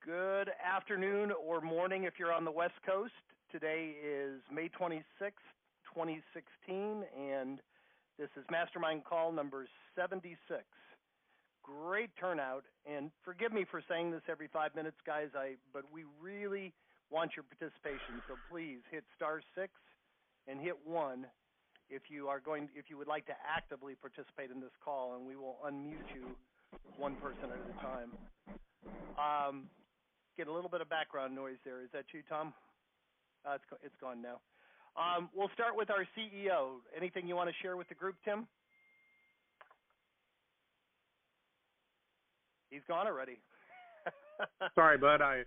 Good afternoon or morning if you're on the West Coast. Today is May 26th, 2016, and this is Mastermind call number 76. Great turnout, and forgive me for saying this every 5 minutes, guys, but we really want your participation, so please hit *6 and hit 1 if you would like to actively participate in this call, and we will unmute you one person at a time. Get a little bit of background noise there. Is that you, Tom? It's gone now. We'll start with our CEO. Anything you want to share with the group, Tim? He's gone already. Sorry, bud. I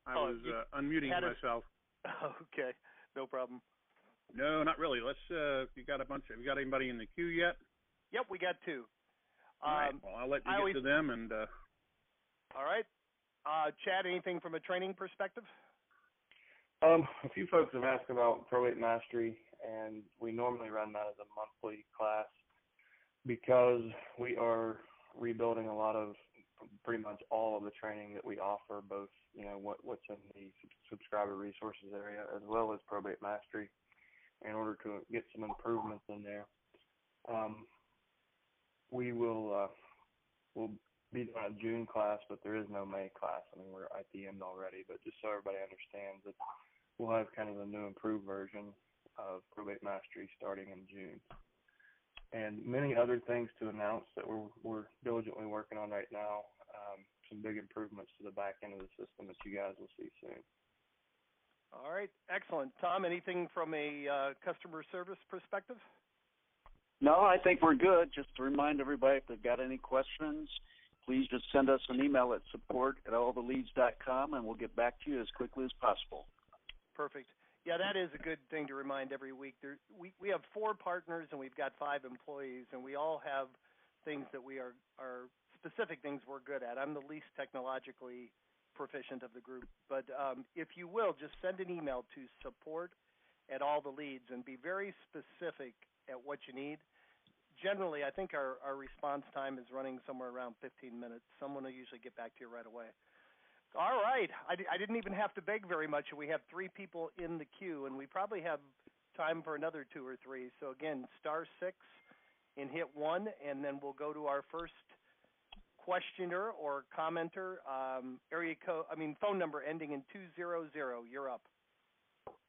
was unmuting myself. Okay, no problem. No, not really. Let's. You got anybody in the queue yet? Yep, we got two. All right. Well, I'll let you get to them and. All right. Chad, anything from a training perspective? A few folks have asked about Probate Mastery, and we normally run that as a monthly class because we are rebuilding a lot of, pretty much all of the training that we offer, both, what's in the subscriber resources area as well as Probate Mastery, in order to get some improvements in there. We'll be doing a June class, but there is no May class. I mean, we're at the end already, but just so everybody understands that we'll have kind of a new improved version of Probate Mastery starting in June. And many other things to announce that we're diligently working on right now, some big improvements to the back end of the system that you guys will see soon. All right, excellent. Tom, anything from a customer service perspective? No, I think we're good. Just to remind everybody, if they've got any questions, please just send us an email at support@alltheleads.com, and we'll get back to you as quickly as possible. Perfect. Yeah, that is a good thing to remind every week. We have 4 partners, and we've got 5 employees, and we all have things that we are specific things we're good at. I'm the least technologically proficient of the group. But if you will, just send an email to support@alltheleads and be very specific at what you need. Generally, I think our response time is running somewhere around 15 minutes. Someone will usually get back to you right away. All right. I didn't even have to beg very much. We have 3 people in the queue, and we probably have time for another 2 or 3. So, again, *6 and hit 1, and then we'll go to our first questioner or commenter, phone number ending in 200. You're up.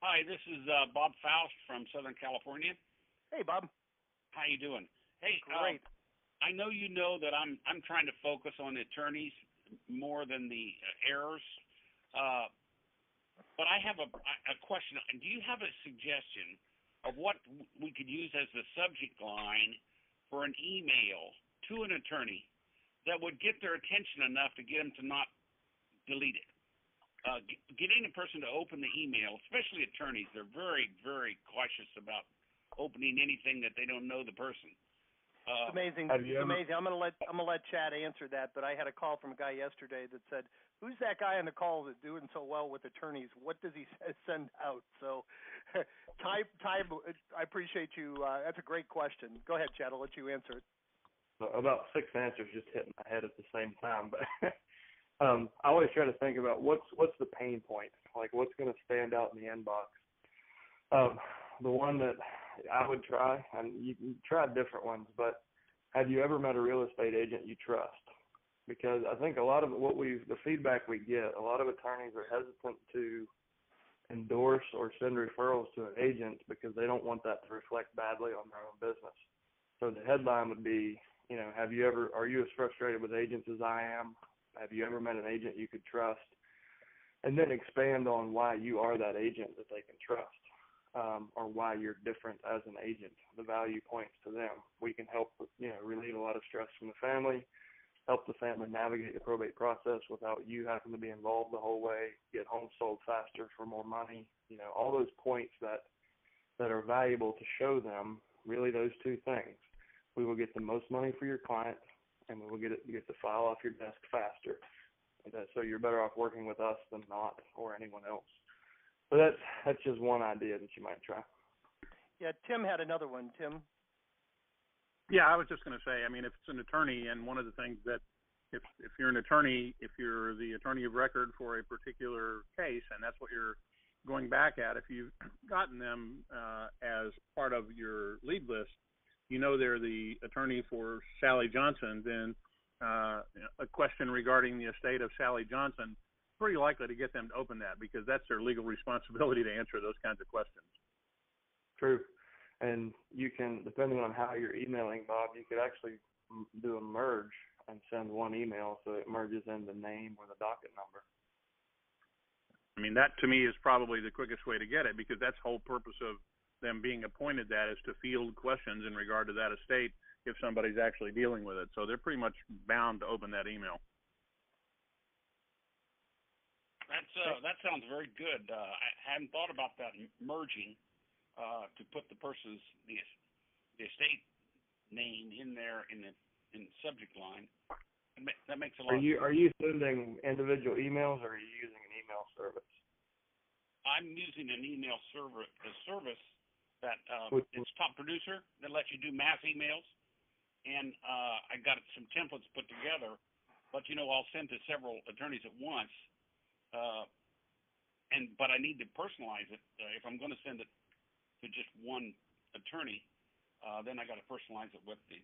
Hi, this is Bob Faust from Southern California. Hey, Bob. How you doing? Hey, great. I know you know that I'm trying to focus on the attorneys more than the errors, but I have a question. Do you have a suggestion of what we could use as the subject line for an email to an attorney that would get their attention enough to get them to not delete it? Getting a person to open the email, especially attorneys, they're very, very cautious about opening anything that they don't know the person. It's amazing. It's amazing. I'm gonna let Chad answer that, but I had a call from a guy yesterday that said, "Who's that guy on the call that's doing so well with attorneys? What does he send out?" So, Ty, I appreciate you. That's a great question. Go ahead, Chad. I'll let you answer it. About 6 answers just hit my head at the same time, but I always try to think about what's the pain point, like what's going to stand out in the inbox. The one that I would try, and you can try different ones, but have you ever met a real estate agent you trust? Because I think a lot of the feedback we get, a lot of attorneys are hesitant to endorse or send referrals to an agent because they don't want that to reflect badly on their own business. So the headline would be, are you as frustrated with agents as I am? Have you ever met an agent you could trust? And then expand on why you are that agent that they can trust. Or why you're different as an agent. The value points to them. We can help, relieve a lot of stress from the family, help the family navigate the probate process without you having to be involved the whole way, get homes sold faster for more money, all those points that are valuable to show them, really those 2 things. We will get the most money for your client, and we will get the file off your desk faster. So you're better off working with us than not, or anyone else. So that's just one idea that you might try. Yeah, Tim had another one. Tim? Yeah, I was just going to say, if it's an attorney, and one of the things that if you're an attorney, if you're the attorney of record for a particular case, and that's what you're going back at, if you've gotten them as part of your lead list, you know they're the attorney for Sally Johnson, then a question regarding the estate of Sally Johnson, pretty likely to get them to open that, because that's their legal responsibility to answer those kinds of questions. True. And you can, depending on how you're emailing, Bob, you could actually do a merge and send one email so it merges in the name or the docket number. I mean, that to me is probably the quickest way to get it, because that's the whole purpose of them being appointed, that is to field questions in regard to that estate if somebody's actually dealing with it. So they're pretty much bound to open that email. That sounds very good. I hadn't thought about that merging to put the person's the estate name in there in the subject line. That makes a lot. Are you sending individual emails, or are you using an email service? I'm using an email service that it's Top Producer that lets you do mass emails, and I got some templates put together. But I'll send to several attorneys at once, but I need to personalize it. If I'm going to send it to just one attorney, then I got to personalize it with the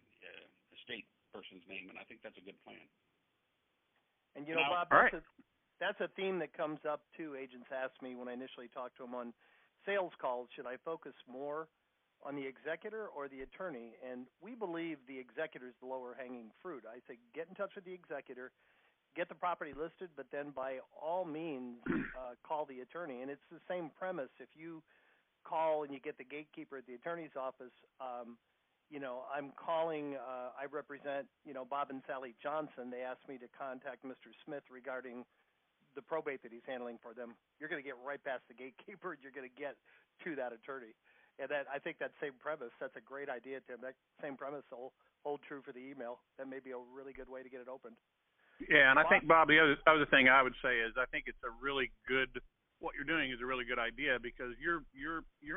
estate person's name, and I think that's a good plan. And Bob, that's a theme that comes up too. Agents ask me when I initially talk to them on sales calls, should I focus more on the executor or the attorney? And we believe the executor is the lower hanging fruit. I say get in touch with the executor, get the property listed, but then by all means call the attorney. And it's the same premise. If you call and you get the gatekeeper at the attorney's office, I'm calling, I represent, Bob and Sally Johnson. They asked me to contact Mr. Smith regarding the probate that he's handling for them. You're going to get right past the gatekeeper, and you're going to get to that attorney. And I think that same premise, that's a great idea, Tim. That same premise will hold true for the email. That may be a really good way to get it opened. Yeah, and I think, Bob, the other thing I would say is I think it's a really good, what you're doing is a really good idea, because you're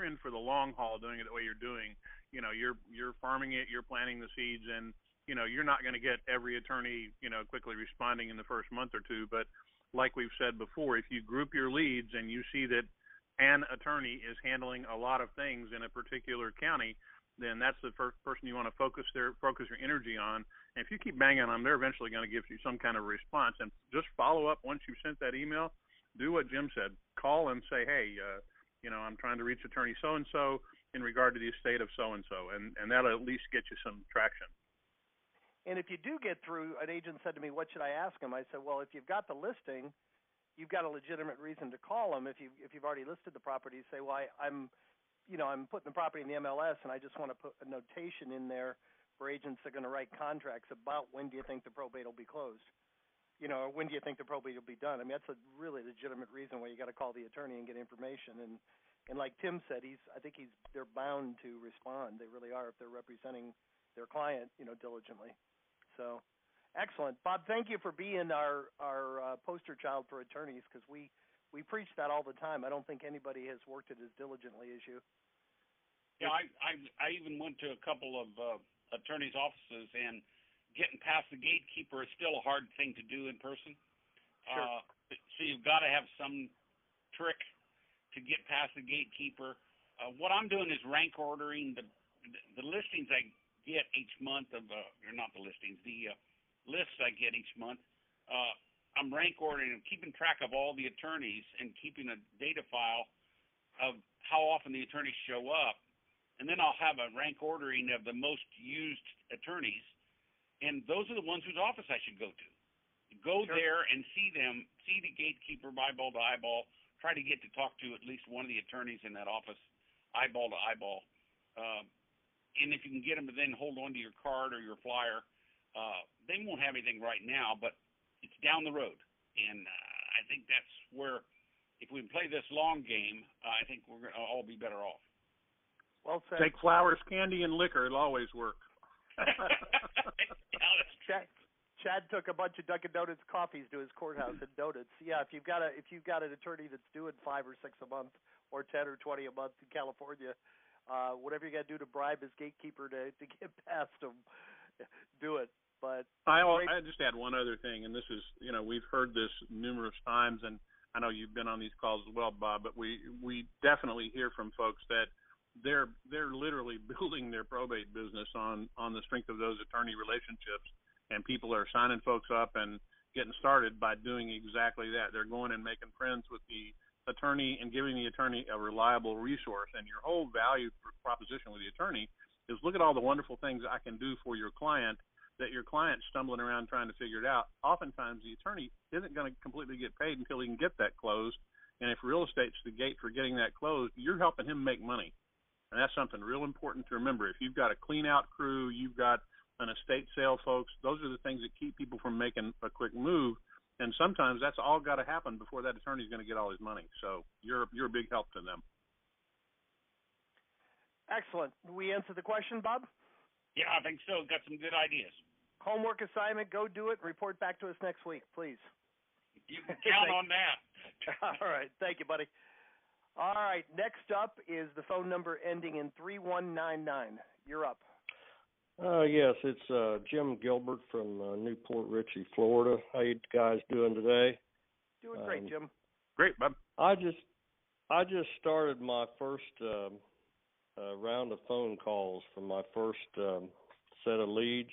in for the long haul doing it the way you're doing. You're farming it, you're planting the seeds, and you're not going to get every attorney quickly responding in the first month or two. But like we've said before, if you group your leads and you see that an attorney is handling a lot of things in a particular county, then that's the first person you want to focus your energy on. And if you keep banging on them, they're eventually going to give you some kind of response. And just follow up once you've sent that email. Do what Jim said. Call and say, hey, I'm trying to reach attorney so-and-so in regard to the estate of so-and-so, and that'll at least get you some traction. And if you do get through, an agent said to me, what should I ask him? I said, well, if you've got the listing, you've got a legitimate reason to call him. If you've already listed the property, say, well, I'm putting the property in the MLS, and I just want to put a notation in there for agents that are going to write contracts about when do you think the probate will be closed. Or when do you think the probate will be done? I mean, that's a really legitimate reason why you got to call the attorney and get information. And like Tim said, they're bound to respond. They really are if they're representing their client, diligently. So, excellent, Bob. Thank you for being our poster child for attorneys, because we preach that all the time. I don't think anybody has worked it as diligently as you. Yeah, I even went to a couple of attorneys' offices, and getting past the gatekeeper is still a hard thing to do in person. Sure. So you've got to have some trick to get past the gatekeeper. What I'm doing is rank ordering the listings I get each month or not the listings, the lists I get each month. I'm rank ordering and keeping track of all the attorneys and keeping a data file of how often the attorneys show up. And then I'll have a rank ordering of the most used attorneys. And those are the ones whose office I should go to. Go Sure. there and see them, see the gatekeeper eyeball to eyeball, try to get to talk to at least one of the attorneys in that office eyeball to eyeball. And if you can get them to then hold on to your card or your flyer, they won't have anything right now, but it's down the road. And I think that's where, if we play this long game, I think we're going to all be better off. Well said. Take flowers, candy, and liquor. It'll always work. Chad took a bunch of Dunkin' Donuts coffees to his courthouse in Donuts. Yeah, if you've got an attorney that's doing 5 or 6 a month, or 10 or 20 a month in California, whatever you got to do to bribe his gatekeeper to get past him, do it. But I just add one other thing, and this is, we've heard this numerous times, and I know you've been on these calls as well, Bob, but we definitely hear from folks that they're literally building their probate business on the strength of those attorney relationships, and people are signing folks up and getting started by doing exactly that. They're going and making friends with the attorney and giving the attorney a reliable resource. And your whole value proposition with the attorney is, look at all the wonderful things I can do for your client, that your client's stumbling around trying to figure it out. Oftentimes the attorney isn't going to completely get paid until he can get that closed. And if real estate's the gate for getting that closed, you're helping him make money. And that's something real important to remember. If you've got a clean out crew, you've got an estate sale folks, those are the things that keep people from making a quick move. And sometimes that's all got to happen before that attorney's going to get all his money. So you're a big help to them. Excellent. We answer the question, Bob? Yeah, I think so. Got some good ideas. Homework assignment, go do it and report back to us next week, please. You can count on that. All right. Thank you, buddy. All right. Next up is the phone number ending in 3199. You're up. Yes, it's Jim Gilbert from Newport Richey, Florida. How you guys doing today? Doing great, Jim. Great, Bob. I just started my first round of phone calls from my first set of leads,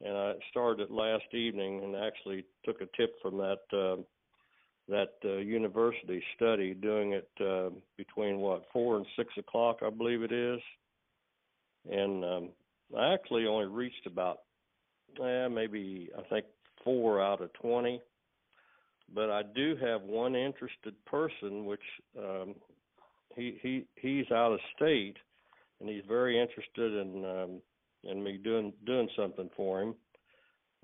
and I started it last evening and actually took a tip from that university study, doing it between 4 and 6 o'clock, I believe it is, and I actually only reached about maybe I think 4 out of 20, but I do have one interested person, which he's out of state, and he's very interested in me doing something for him.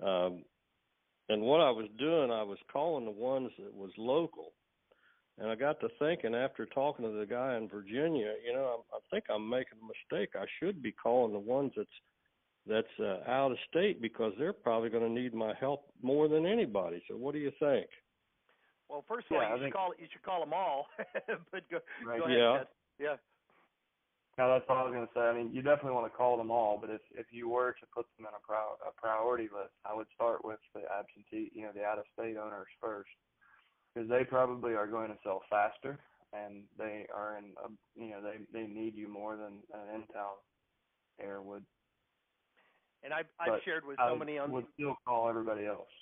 And what I was doing, I was calling the ones that was local. And I got to thinking, after talking to the guy in Virginia, I think I'm making a mistake. I should be calling the ones that's out of state, because they're probably going to need my help more than anybody. So what do you think? Well, first of all, you should call them all. But go ahead. Yeah. No, that's what I was going to say. I mean, you definitely want to call them all, but if you were to put them in a priority list, I would start with the absentee, the out-of-state owners first, because they probably are going to sell faster, and they are they need you more than an in-town heir would. And I've shared with so many. I would still call everybody else.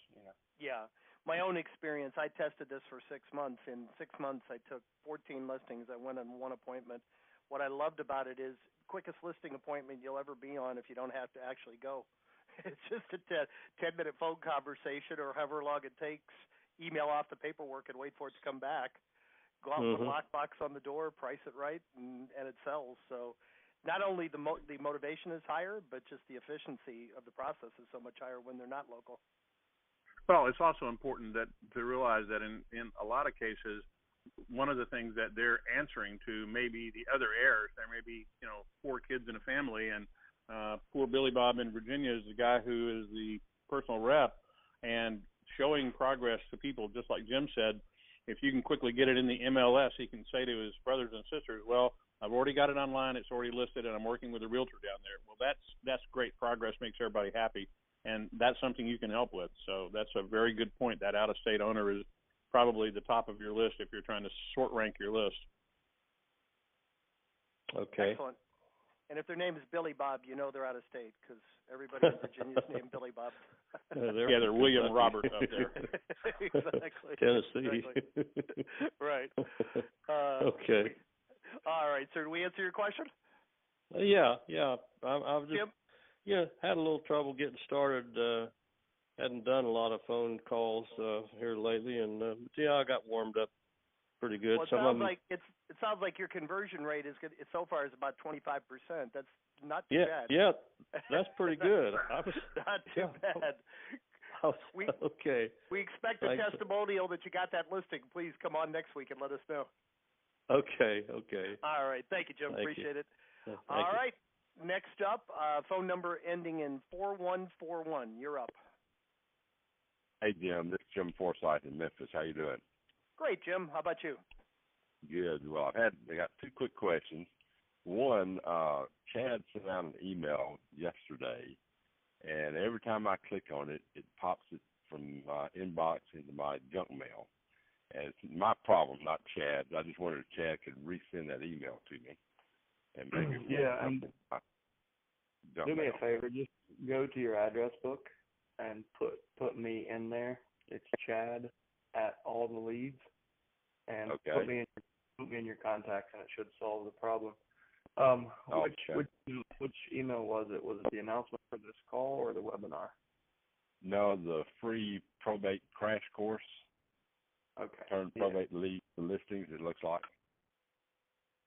Yeah. My own experience, I tested this for 6 months. In 6 months, I took 14 listings. I went on one appointment. What I loved about it is quickest listing appointment you'll ever be on if you don't have to actually go. It's just a 10-minute phone conversation, or however long it takes. Email off the paperwork and wait for it to come back. Go out with a lockbox on the door, price it right, and it sells. So not only the motivation is higher, but just the efficiency of the process is so much higher when they're not local. Well, it's also important to realize that in a lot of cases, one of the things that they're answering to may be the other heirs. There may be, 4 kids in a family, and poor Billy Bob in Virginia is the guy who is the personal rep and showing progress to people, just like Jim said. If you can quickly get it in the MLS, he can say to his brothers and sisters, well, I've already got it online, it's already listed, and I'm working with a realtor down there. Well, that's great progress, makes everybody happy, and that's something you can help with. So that's a very good point. That out-of-state owner is probably the top of your list if you're trying to sort rank your list. Okay. Excellent. And if their name is Billy Bob, they're out of state, because everybody in Virginia is named Billy Bob. They're William Robert up there. Exactly. Tennessee. Exactly. Right. Okay. All right, sir. Did we answer your question? Yeah. I've just Jim? Had a little trouble getting started. Hadn't done a lot of phone calls here lately, and I got warmed up pretty good. Well, it sounds like your conversion rate is good. So far is about 25%. That's not too bad. Yeah, that's pretty good. Not too bad. Okay. We expect a testimonial that you got that listing. Please come on next week and let us know. Okay. All right. Thank you, Jim. Appreciate it. All right. Next up, phone number ending in 4141. You're up. Hey, Jim. This is Jim Forsythe in Memphis. How you doing? Great, Jim. How about you? Good. Well, I got 2 quick questions. One, Chad sent out an email yesterday and every time I click on it, it pops it from my inbox into my junk mail. And it's my problem, not Chad's. I just wondered if Chad could resend that email to me. And maybe do me a favor, just go to your address book and put me in there. It's Chad at all the leads, and put me in your contacts, and it should solve the problem. Which email was it? Was it the announcement for this call or the webinar? No, the free probate crash course. Okay. Turn probate leads to listings, it looks like.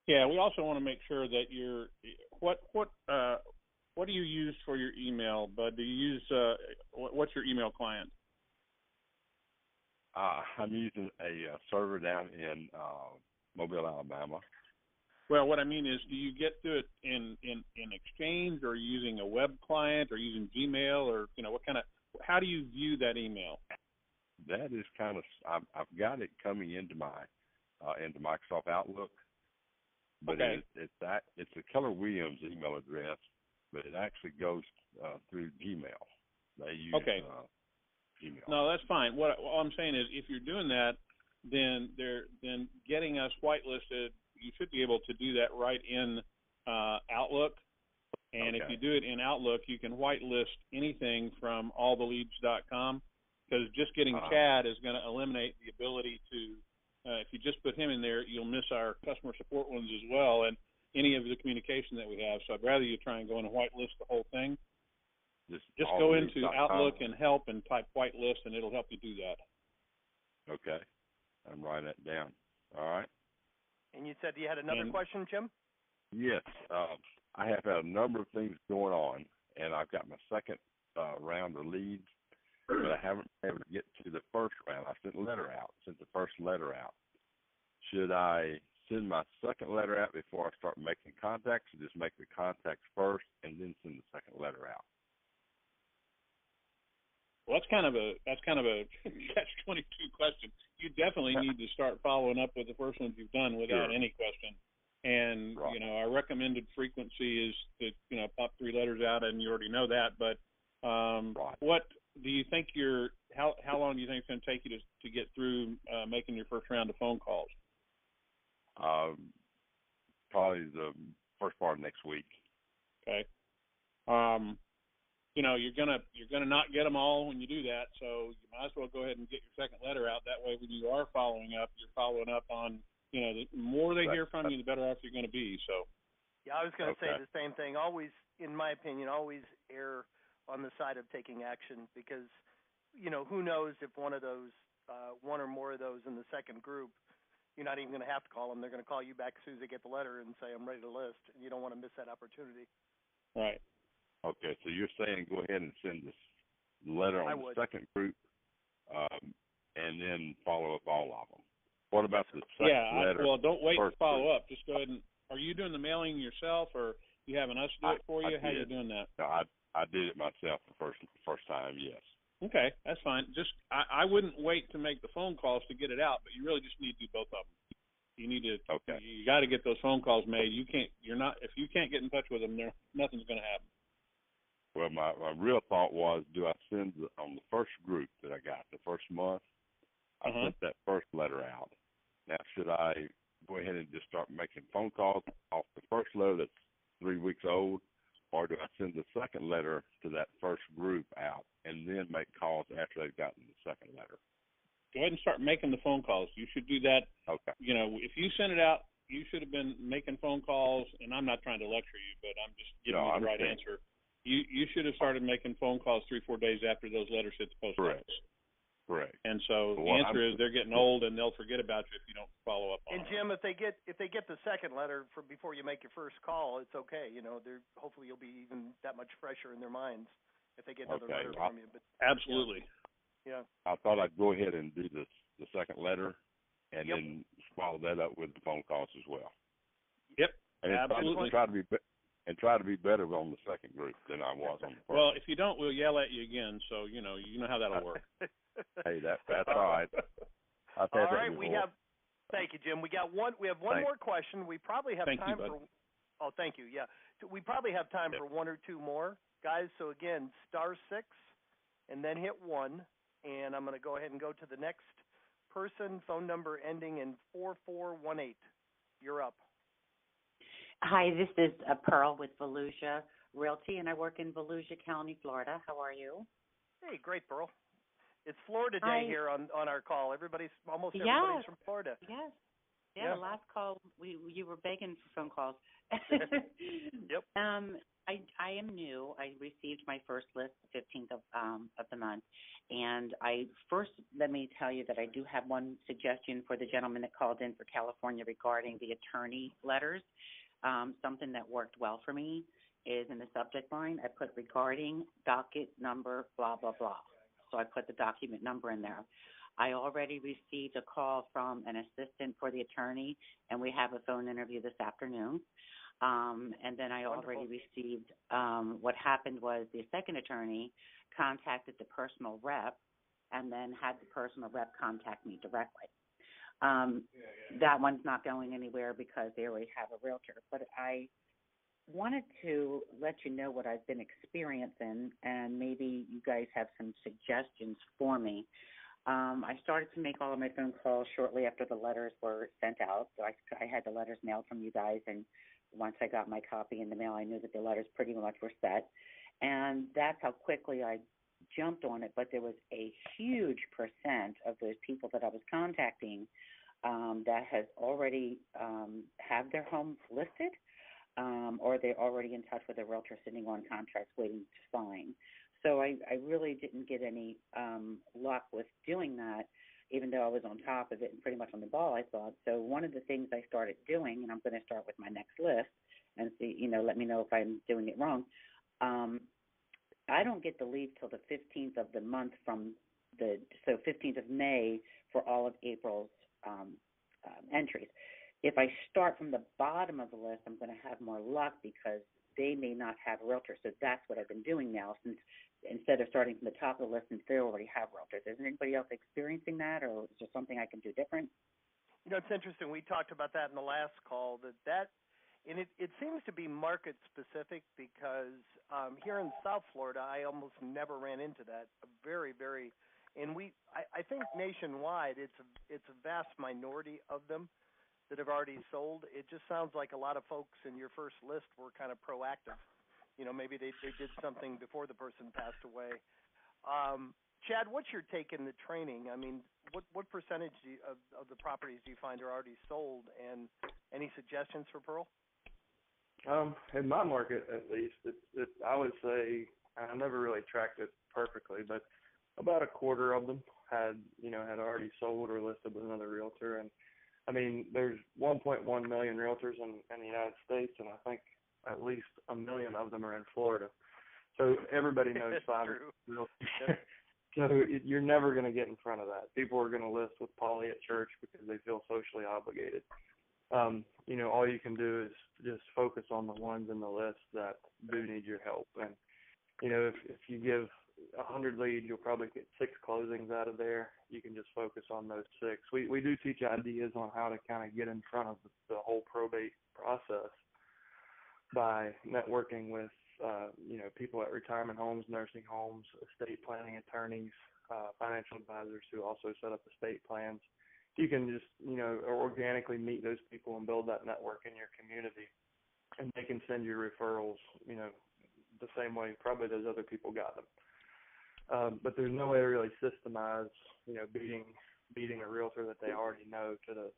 Yeah, we also want to make sure that you're what do you use for your email, Bud? Do you use what's your email client? I'm using a server down in Mobile, Alabama. Well, what I mean is, do you get to it in Exchange, or are you using a web client, or using Gmail, or how do you view that email? That is kind of, I've got it coming into my into Microsoft Outlook, but it's a Keller Williams email address, but it actually goes through Gmail. They use Gmail. No, that's fine. All I'm saying is, if you're doing that, then getting us whitelisted, you should be able to do that right in Outlook. And if you do it in Outlook, you can whitelist anything from alltheleads.com, because just getting Chad is going to eliminate the ability to, if you just put him in there, you'll miss our customer support ones as well, and any of the communication that we have. So I'd rather you try and go in and whitelist the whole thing. Just go into Outlook and help and type whitelist, and it'll help you do that. Okay. I'm writing that down. All right. And you said you had another question, Jim? Yes. I have had a number of things going on, and I've got my second round of leads, but I haven't been able to get to the first round. I sent the first letter out. Should I send my second letter out before I start making contacts, or just make the contacts first and then send the second letter out? Well, that's kind of a catch-22 question. You definitely need to start following up with the first ones you've done without any question. And our recommended frequency is to pop 3 letters out, and you already know that. But what do you think how long do you think it's going to take you to get through making your first round of phone calls? Probably the first part of next week. Okay. You're gonna not get them all when you do that, so you might as well go ahead and get your second letter out. That way, when you are following up, you're following up on, the more they hear from you, the better off you're going to be. So. Yeah, I was going to say the same thing. Always, in my opinion, always err on the side of taking action, because, who knows if one or more of those in the second group, you're not even going to have to call them. They're going to call you back as soon as they get the letter and say, I'm ready to list. And you don't want to miss that opportunity. Right. Okay, so you're saying go ahead and send this letter on the second group, and then follow up all of them. What about the second letter? Well, don't wait to follow up. Just go ahead and. Are you doing the mailing yourself, or you having us do it for you? How are you doing that? No, I did it myself the first time. Yes. Okay, that's fine. Just I wouldn't wait to make the phone calls to get it out, but you really just need to do both of them. You need to. Okay. You got to get those phone calls made. If you can't get in touch with them, nothing's going to happen. Well, my real thought was, do I send on the first group that I got, the first month, I sent that first letter out. Now, should I go ahead and just start making phone calls off the first letter that's 3 weeks old, or do I send the second letter to that first group out and then make calls after they've gotten the second letter? Go ahead and start making the phone calls. You should do that. Okay. If you send it out, you should have been making phone calls, and I'm not trying to lecture you, but I'm just giving you the right answer. You should have started making phone calls 3-4 days after those letters hit the post office. Correct. And so the answer is they're getting old, and they'll forget about you if you don't follow up on them. And Jim, if they get the second letter before you make your first call, it's okay. Hopefully you'll be even that much fresher in their minds if they get another letter from you. But absolutely. Yeah. I thought I'd go ahead and do the second letter, and then follow that up with the phone calls as well. Yep. And absolutely. Try to be better on the second group than I was on the first. Well, if you don't, we'll yell at you again. So you know how that'll work. Hey, that's all right. All right, thank you, Jim. We have one more question. We probably have time for. Oh, thank you. Yeah, we probably have time for one or two more. Guys, so again, *6 and then hit 1. And I'm going to go ahead and go to the next person, phone number ending in 4418. You're up. Hi, this is Pearl with Volusia Realty, and I work in Volusia County, Florida. How are you? Hey, great, Pearl. It's Florida Day here on our call. Everybody's from Florida. Yes. Yeah, the last call, you were begging for phone calls. Yep. I am new. I received my first list the 15th of the month. And let me tell you that I do have one suggestion for the gentleman that called in for California regarding the attorney letters. Something that worked well for me is in the subject line, I put regarding docket number, blah, blah, blah. So I put the document number in there. I already received a call from an assistant for the attorney, and we have a phone interview this afternoon. And then I already received, what happened was the second attorney contacted the personal rep and then had the personal rep contact me directly. That one's not going anywhere because they already have a realtor. But I wanted to let you know what I've been experiencing, and maybe you guys have some suggestions for me. I started to make all of my phone calls shortly after the letters were sent out. So I had the letters mailed from you guys, and once I got my copy in the mail, I knew that the letters pretty much were set. And that's how quickly I jumped on it. But there was a huge percent of those people that I was contacting that has already have their homes listed, or they're already in touch with a realtor sitting on contracts waiting to sign. So I really didn't get any luck with doing that, even though I was on top of it and pretty much on the ball, I thought. So one of the things I started doing, and I'm going to start with my next list and see, let me know if I'm doing it wrong. I don't get to leave till the 15th of the month so 15th of May for all of April's entries. If I start from the bottom of the list, I'm going to have more luck because they may not have realtors. So that's what I've been doing now, since instead of starting from the top of the list, since they already have realtors. Is anybody else experiencing that, or is there something I can do different? It's interesting. We talked about that in the last call, and it seems to be market specific because here in South Florida, I almost never ran into that. Very, very, and I think nationwide, it's a vast minority of them that have already sold. It just sounds like a lot of folks in your first list were kind of proactive. Maybe they did something before the person passed away. Chad, what's your take in the training? I mean, what percentage of the properties do you find are already sold, and any suggestions for Pearl? In my market, at least, I would say, I never really tracked it perfectly, but about a quarter of them had already sold or listed with another realtor. And I mean, there's 1.1 million realtors in the United States, and I think at least 1 million of them are in Florida. So everybody knows 5 realtors. So you're never going to get in front of that. People are going to list with Polly at church because they feel socially obligated. All you can do is just focus on the ones in the list that do need your help. And, if you give 100 leads, you'll probably get 6 closings out of there. You can just focus on those 6. We do teach ideas on how to kind of get in front of the whole probate process by networking with, people at retirement homes, nursing homes, estate planning attorneys, financial advisors who also set up estate plans. You can just, organically meet those people and build that network in your community, and they can send you referrals, the same way probably those other people got them. But there's no way to really systemize, beating a realtor that they already know to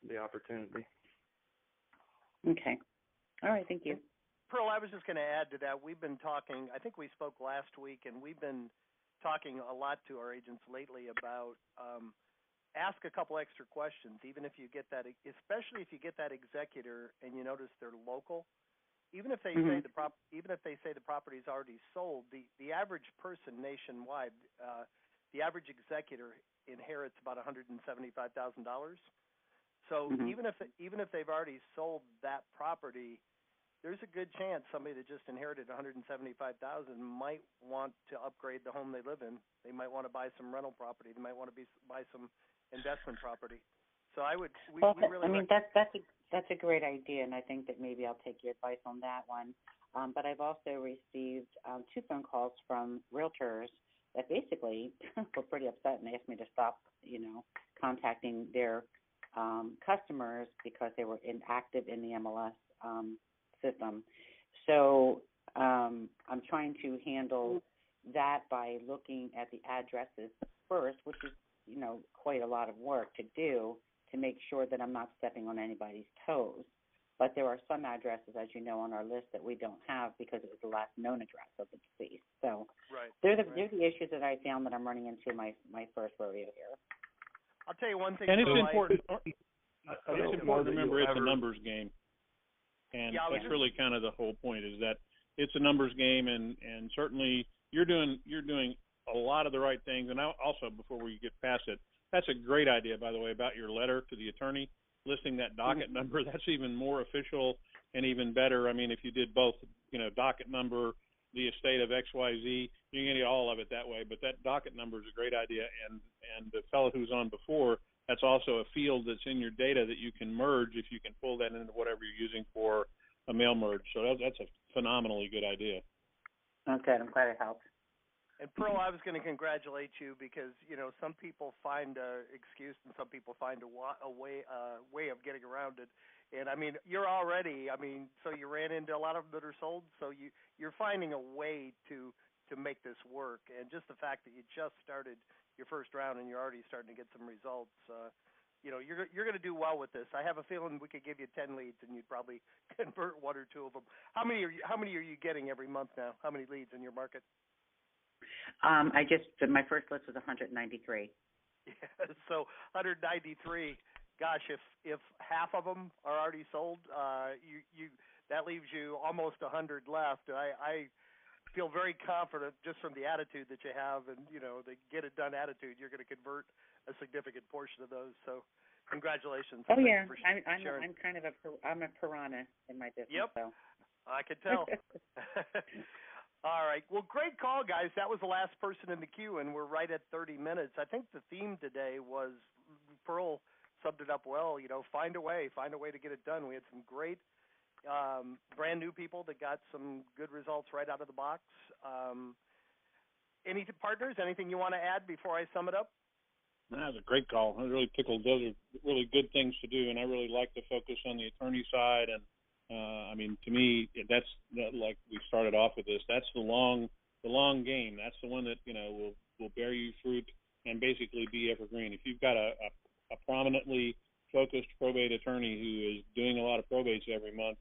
the opportunity. Okay. All right. Thank you. Pearl, I was just going to add to that. We've been talking, I think we spoke last week, and we've been talking a lot to our agents lately about ask a couple extra questions, even if you get that, especially if you get that executor and you notice they're local. Even if they say the property's already sold, the average person nationwide, the average executor inherits about $175,000. So even if they've already sold that property, there's a good chance somebody that just inherited $175,000 might want to upgrade the home they live in. They might want to buy some rental property. They might want to buy some investment property. So that's a great idea, and I think that maybe I'll take your advice on that one. but I've also received 2 phone calls from realtors that basically were pretty upset and asked me to stop, contacting their customers because they were inactive in the MLS system. So I'm trying to handle that by looking at the addresses first, which is, quite a lot of work to do to make sure that I'm not stepping on anybody's toes. But there are some addresses, as you know, on our list that we don't have because it was the last known address of the deceased. So they're the issues that I found that I'm running into my first rodeo here. I'll tell you one thing. And it's important. It's important to remember it's a numbers game, and that's really kind of the whole point. Is that it's a numbers game, and certainly you're doing a lot of the right things. And also, before we get past it, that's a great idea, by the way, about your letter to the attorney, listing that docket number. That's even more official and even better. I mean, if you did both, docket number, the estate of XYZ, you're going to get all of it that way. But that docket number is a great idea. And the fellow who's on before, that's also a field that's in your data that you can merge if you can pull that into whatever you're using for a mail merge. So that's a phenomenally good idea. Okay, I'm glad it helped. And Pearl, I was going to congratulate you because some people find an excuse and some people find a way of getting around it. And I mean, you're already. I mean, so you ran into a lot of them that are sold. So you're finding a way to make this work. And just the fact that you just started your first round and you're already starting to get some results. You're going to do well with this. I have a feeling we could give you 10 leads and you'd probably convert 1 or 2 of them. How many are you getting every month now? How many leads in your market? My first list was 193. Yeah, so 193. Gosh, if half of them are already sold, that leaves you almost 100 left. I feel very confident just from the attitude that you have and the get it done attitude, you're going to convert a significant portion of those. So congratulations. Oh yeah, I'm kind of I'm a piranha in my business. Yep, so. I could tell. All right. Well, great call, guys. That was the last person in the queue, and we're right at 30 minutes. I think the theme today was, Pearl summed it up well, find a way to get it done. We had some great brand new people that got some good results right out of the box. Any partners, anything you want to add before I sum it up? That was a great call. I was really tickled. Those are really good things to do, and I really like to focus on the attorney side. And to me, that's like we started off with this. That's the long game. That's the one that will bear you fruit and basically be evergreen. If you've got a prominently focused probate attorney who is doing a lot of probates every month,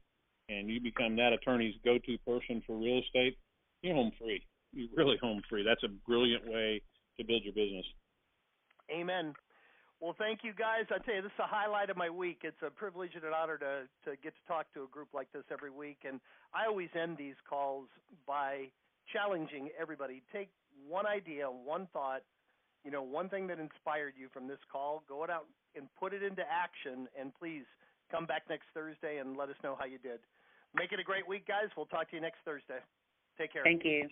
and you become that attorney's go-to person for real estate, you're home free. You're really home free. That's a brilliant way to build your business. Amen. Well, thank you, guys. I tell you, this is a highlight of my week. It's a privilege and an honor to get to talk to a group like this every week. And I always end these calls by challenging everybody. Take one idea, one thought, one thing that inspired you from this call. Go out and put it into action. And please come back next Thursday and let us know how you did. Make it a great week, guys. We'll talk to you next Thursday. Take care. Thank you.